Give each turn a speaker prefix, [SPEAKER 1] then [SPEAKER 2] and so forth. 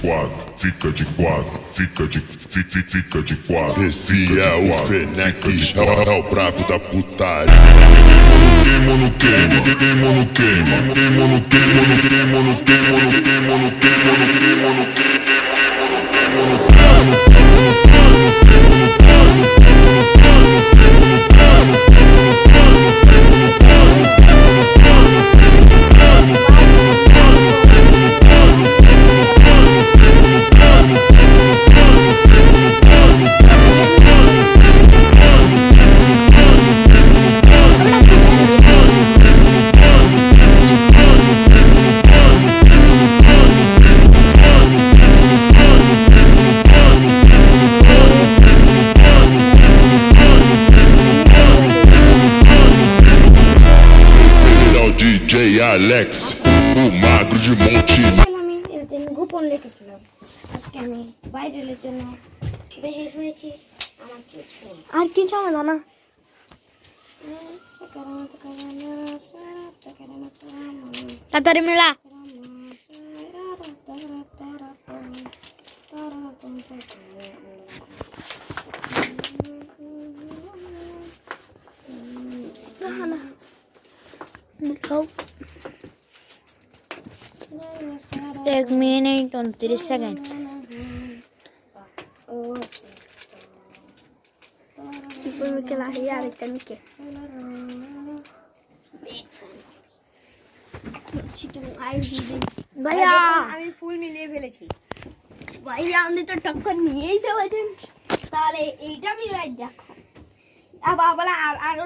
[SPEAKER 1] quatro, fica de quatro, fica de quatro.
[SPEAKER 2] Esse é o Fenec, é o brabo da putaria.
[SPEAKER 1] Queimo no queimo, queimo no queimo, queimo no queimo, queimo no queimo, queimo no queimo, queimo no
[SPEAKER 2] DJ Alex, o magro de Monte.
[SPEAKER 3] আমি এদিন গোপন লিখেছিলাম আজকে আমি বাইরের জন্য বের হয়েছি আমার কিছু আর কি জানো না তাড়াতাড়ি মেলা एक मिनट 29 सेकंड भैया আমি ফুল মিলিয়ে ফেলেছি ভাইয়া আপনি তো টক্কর নিয়েই ফেলেছেন তাহলে এইটা মিলাই দেখো আবার আরো